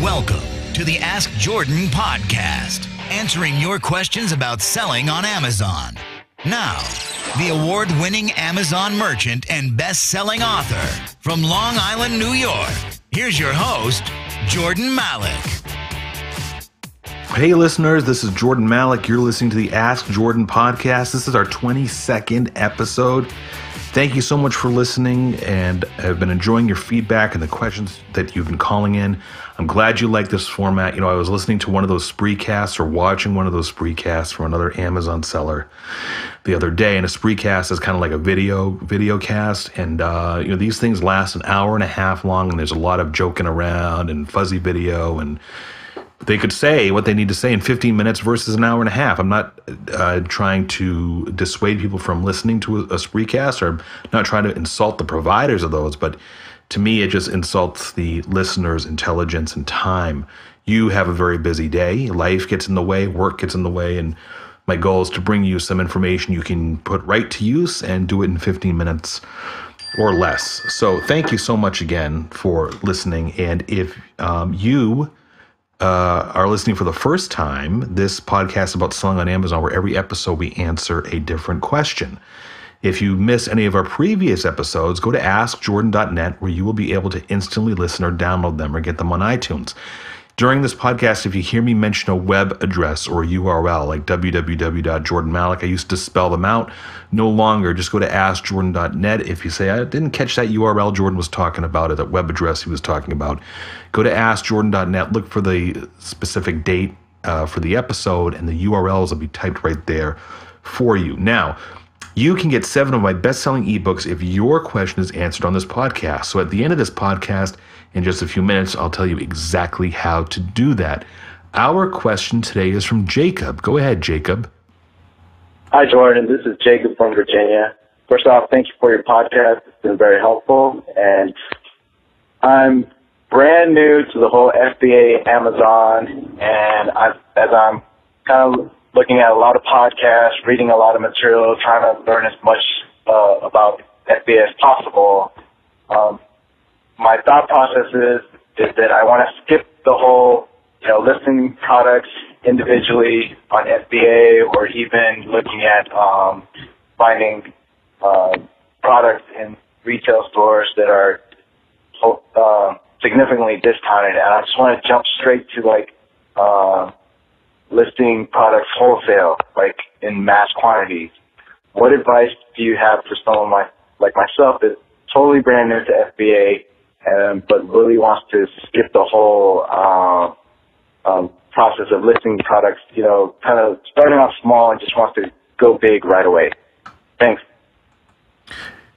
Welcome to the Ask Jordan podcast, answering your questions about selling on Amazon. Now, the award-winning Amazon merchant and best-selling author from Long Island, New York. Here's your host, Jordan Malik. Hey listeners, this is Jordan Malik. You're listening to the Ask Jordan podcast. This is our 22nd episode. Thank you so much for listening, and I've been enjoying your feedback and the questions that you've been calling in. I'm glad you like this format. You know, I was listening to one of those spreecasts or watching one of those spreecasts from another Amazon seller the other day, and a spreecast is kind of like a video cast, and you know, these things last an hour and a half long, and there's a lot of joking around and fuzzy video, and they could say what they need to say in 15 minutes versus an hour and a half. I'm not trying to dissuade people from listening to a spreecast, or not trying to insult the providers of those, but to me, it just insults the listener's intelligence and time. You have a very busy day. Life gets in the way, work gets in the way, and my goal is to bring you some information you can put right to use and do it in 15 minutes or less. So thank you so much again for listening. And if you are listening for the first time, this podcast is about selling on Amazon, where every episode we answer a different question. If you miss any of our previous episodes, go to askjordan.net, where you will be able to instantly listen or download them or get them on iTunes. During this podcast, if you hear me mention a web address or URL like www.jordanmalik, I used to spell them out. No longer. Just go to askjordan.net. If you say, I didn't catch that URL Jordan was talking about, or that web address he was talking about, go to askjordan.net, look for the specific date for the episode, and the URLs will be typed right there for you. Now, you can get 7 of my best-selling ebooks if your question is answered on this podcast. So at the end of this podcast, in just a few minutes, I'll tell you exactly how to do that. Our question today is from Jacob. Go ahead, Jacob. Hi, Jordan. This is Jacob from Virginia. First off, thank you for your podcast. It's been very helpful. And I'm brand new to the whole FBA Amazon, and as I'm kind of looking at a lot of podcasts, reading a lot of material, trying to learn as much about FBA as possible, my thought process is that I want to skip the whole, listing products individually on FBA, or even looking at finding products in retail stores that are significantly discounted. And I just want to jump straight to listing products wholesale, like in mass quantities. What advice do you have for someone like myself that's totally brand new to FBA, but really wants to skip the whole process of listing products, kind of starting off small and just wants to go big right away? Thanks.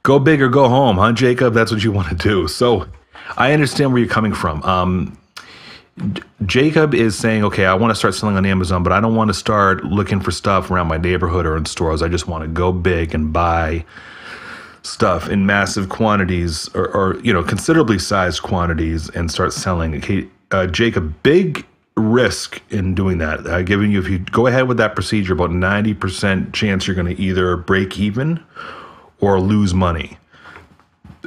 Go big or go home, huh, Jacob? That's what you want to do. So I understand where you're coming from. Jacob is saying, okay, I want to start selling on Amazon, but I don't want to start looking for stuff around my neighborhood or in stores. I just want to go big and buy stuff in massive quantities, or considerably sized quantities, and start selling. Okay, Jacob, big risk in doing that. Giving you, if you go ahead with that procedure, about 90% chance you're going to either break even or lose money.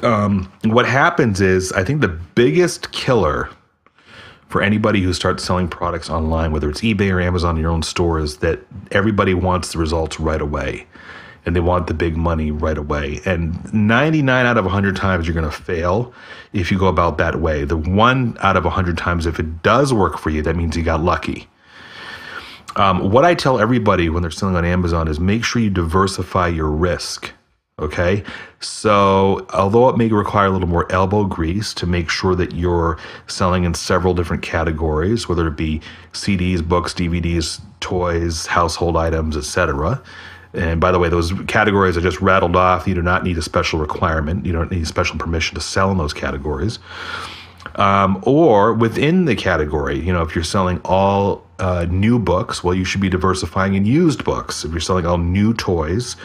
What happens is, I think the biggest killer for anybody who starts selling products online, whether it's eBay or Amazon in your own store, is that everybody wants the results right away, and they want the big money right away. And 99 out of 100 times you're going to fail if you go about that way. The 1 out of 100 times, if it does work for you, that means you got lucky. What I tell everybody when they're selling on Amazon is make sure you diversify your risk. Okay, so although it may require a little more elbow grease to make sure that you're selling in several different categories, whether it be CDs, books, DVDs, toys, household items, etc. And by the way, those categories I just rattled off, you do not need a special requirement. You don't need special permission to sell in those categories. Or within the category, if you're selling all new books, well, you should be diversifying in used books. If you're selling all new toys,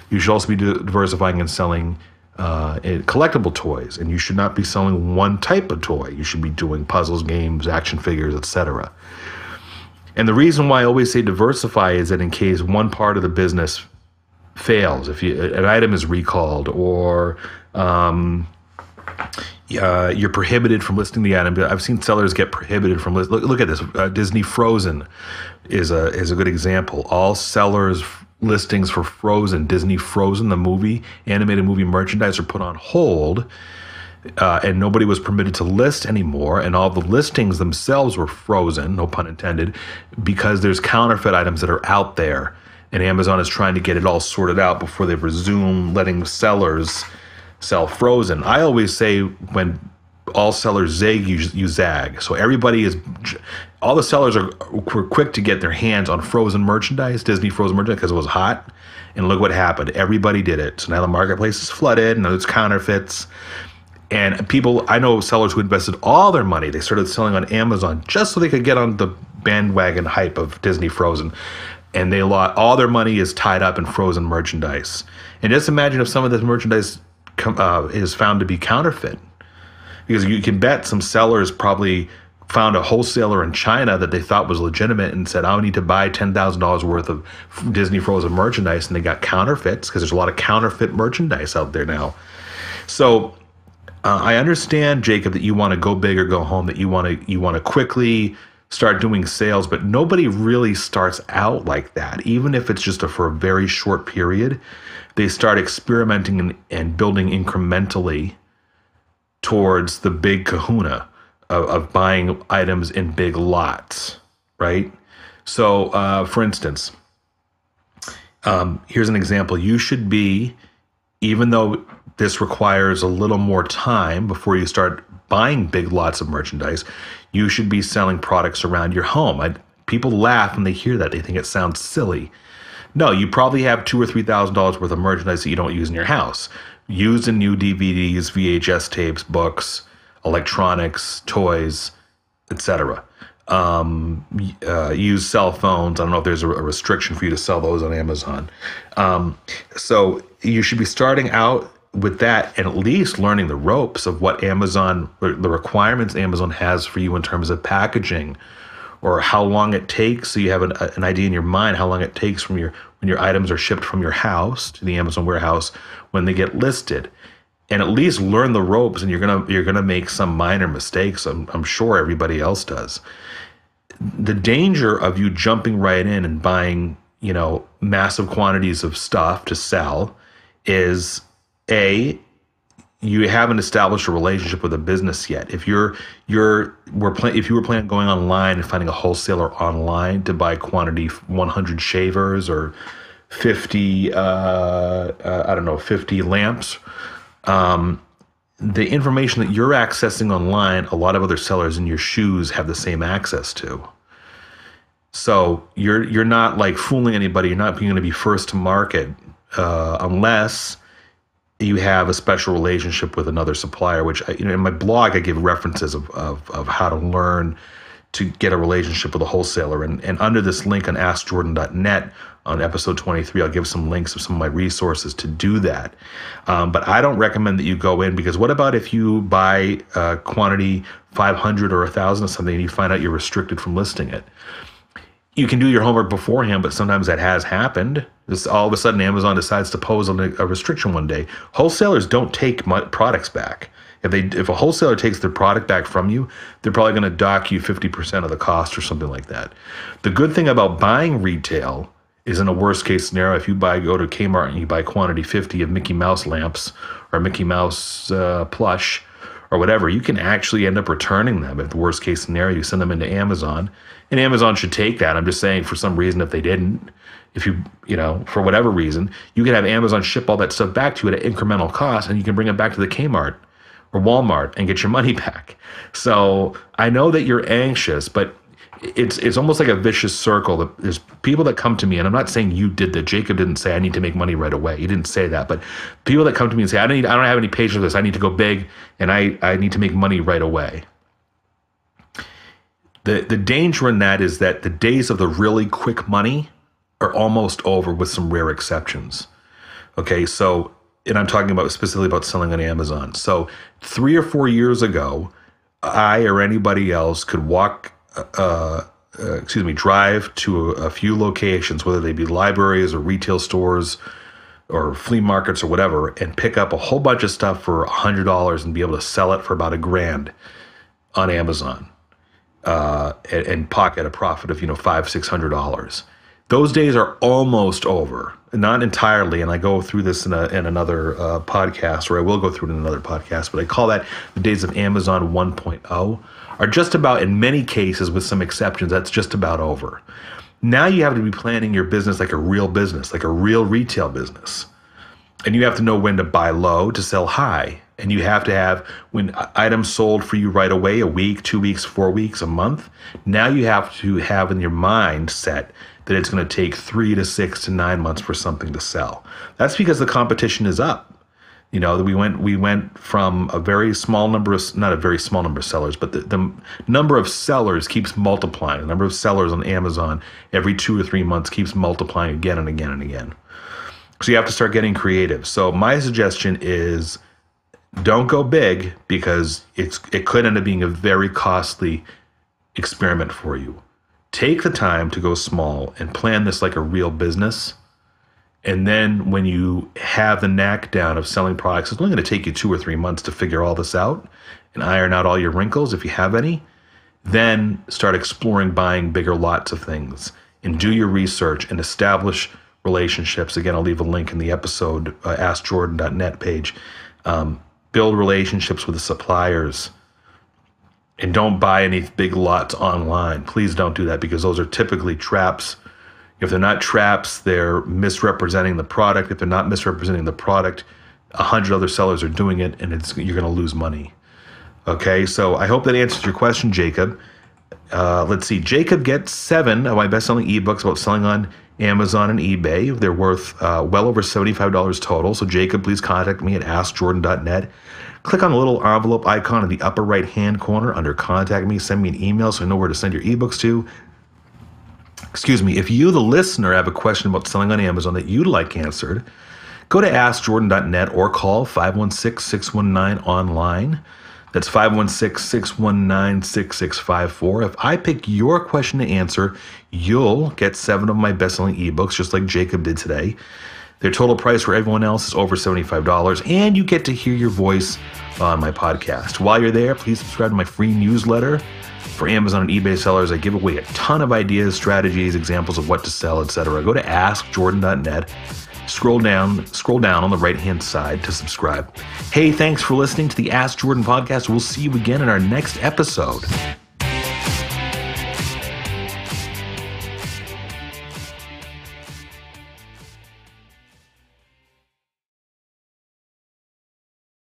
you should also be diversifying and selling collectible toys. And you should not be selling one type of toy. You should be doing puzzles, games, action figures, etc. And the reason why I always say diversify is that in case one part of the business fails, if an item is recalled, or you're prohibited from listing the item. I've seen sellers get prohibited from look at this. Disney Frozen is a good example. All sellers listings for Frozen, Disney Frozen, the movie, animated movie merchandise, are put on hold, and nobody was permitted to list anymore. And all the listings themselves were frozen, no pun intended, because there's counterfeit items that are out there, and Amazon is trying to get it all sorted out before they resume letting sellers sell Frozen. I always say when all sellers zig, you zag. So all the sellers were quick to get their hands on Frozen merchandise, Disney Frozen merchandise, because it was hot. And look what happened. Everybody did it. So now the marketplace is flooded, and there's counterfeits. And I know sellers who invested all their money. They started selling on Amazon just so they could get on the bandwagon hype of Disney Frozen. And they lost all their money is tied up in Frozen merchandise. And just imagine if some of this merchandise is found to be counterfeit, because you can bet some sellers probably found a wholesaler in China that they thought was legitimate and said, I need to buy $10,000 worth of Disney Frozen merchandise, and they got counterfeits because there's a lot of counterfeit merchandise out there now. So I understand, Jacob, that you want to go big or go home, that you want to quickly start doing sales, but nobody really starts out like that. Even if it's just for a very short period, they start experimenting and building incrementally towards the big kahuna of buying items in big lots, right? So, for instance, here's an example. You should be, even though this requires a little more time before you start buying big lots of merchandise, you should be selling products around your home. People laugh when they hear that. They think it sounds silly. No, you probably have $2,000 or $3,000 worth of merchandise that you don't use in your house. Used and new DVDs, VHS tapes, books, electronics, toys, etc. Use cell phones. I don't know if there's a restriction for you to sell those on Amazon. So you should be starting out with that and at least learning the ropes of what Amazon, the requirements Amazon has for you in terms of packaging, or how long it takes, so you have an idea in your mind how long it takes from when your items are shipped from your house to the Amazon warehouse when they get listed, and at least learn the ropes. And you're gonna make some minor mistakes. I'm sure everybody else does. The danger of you jumping right in and buying, massive quantities of stuff to sell is you haven't established a relationship with a business yet. If you were planning on going online and finding a wholesaler online to buy quantity 100 shavers or 50 50 lamps, the information that you're accessing online, a lot of other sellers in your shoes have the same access to. So you're not like fooling anybody. You're not going to be first to market unless you have a special relationship with another supplier, which, in my blog, I give references of how to learn to get a relationship with a wholesaler. And under this link on AskJordan.net on episode 23, I'll give some links of some of my resources to do that. But I don't recommend that you go in, because what about if you buy quantity 500 or 1,000 of something and you find out you're restricted from listing it? You can do your homework beforehand, but sometimes that has happened. All of a sudden, Amazon decides to pose a restriction one day. Wholesalers don't take products back. If a wholesaler takes their product back from you, they're probably going to dock you 50% of the cost or something like that. The good thing about buying retail is, in a worst case scenario, if you go to Kmart and you buy quantity 50 of Mickey Mouse lamps or Mickey Mouse plush or whatever, you can actually end up returning them. If the worst case scenario, you send them into Amazon, and Amazon should take that. I'm just saying, for some reason, if they didn't, for whatever reason, you can have Amazon ship all that stuff back to you at an incremental cost, and you can bring it back to the Kmart or Walmart and get your money back. So I know that you're anxious, but it's almost like a vicious circle. There's people that come to me, and I'm not saying you did that. Jacob didn't say I need to make money right away. He didn't say that. But people that come to me and say, I don't have any patience with this. I need to go big, and I need to make money right away. The danger in that is that the days of the really quick money are almost over, with some rare exceptions. Okay, so, and I'm talking about specifically about selling on Amazon. So 3 or 4 years ago, I or anybody else could drive to a few locations, whether they be libraries or retail stores, or flea markets or whatever and pick up a whole bunch of stuff for $100 and be able to sell it for about $1,000 on Amazon and pocket a profit of, $500-$600. Those days are almost over, not entirely. And I go through this in another podcast, or I will go through it in another podcast, but I call that the days of Amazon 1.0 are just about, in many cases, with some exceptions, that's just about over. Now you have to be planning your business like a real business, like a real retail business. And you have to know when to buy low to sell high. And you have to have, when items sold for you right away, a week, 2 weeks, 4 weeks, a month, now you have to have in your mind set that it's going to take 3 to 6 to 9 months for something to sell. That's because the competition is up. We went from a very small number of, not a very small number of sellers, but the number of sellers keeps multiplying. The number of sellers on Amazon every 2 or 3 months keeps multiplying again and again and again. So you have to start getting creative. So my suggestion is don't go big, because it could end up being a very costly experiment for you. Take the time to go small and plan this like a real business. And then when you have the knack down of selling products, it's only going to take you 2 or 3 months to figure all this out and iron out all your wrinkles, if you have any. Then start exploring buying bigger lots of things and do your research and establish relationships. Again, I'll leave a link in the episode, AskJordan.net page. Build relationships with the suppliers. And don't buy any big lots online. Please don't do that, because those are typically traps. If they're not traps, they're misrepresenting the product. If they're not misrepresenting the product, 100 other sellers are doing it, and you're going to lose money. Okay, so I hope that answers your question, Jacob. Let's see. Jacob gets 7 of my best-selling ebooks about selling on Amazon and eBay. They're worth well over $75 total. So Jacob, please contact me at AskJordan.net. Click on the little envelope icon in the upper right-hand corner under Contact Me. Send me an email so I know where to send your ebooks to. Excuse me. If you, the listener, have a question about selling on Amazon that you'd like answered, go to AskJordan.net or call 516-619-ONLINE. That's 516-619-6654. If I pick your question to answer, you'll get 7 of my best-selling ebooks, just like Jacob did today. Their total price for everyone else is over $75, and you get to hear your voice on my podcast. While you're there, please subscribe to my free newsletter. For Amazon and eBay sellers, I give away a ton of ideas, strategies, examples of what to sell, etc. Go to AskJordan.net. Scroll down on the right-hand side to subscribe. Hey, thanks for listening to the Ask Jordan podcast. We'll see you again in our next episode.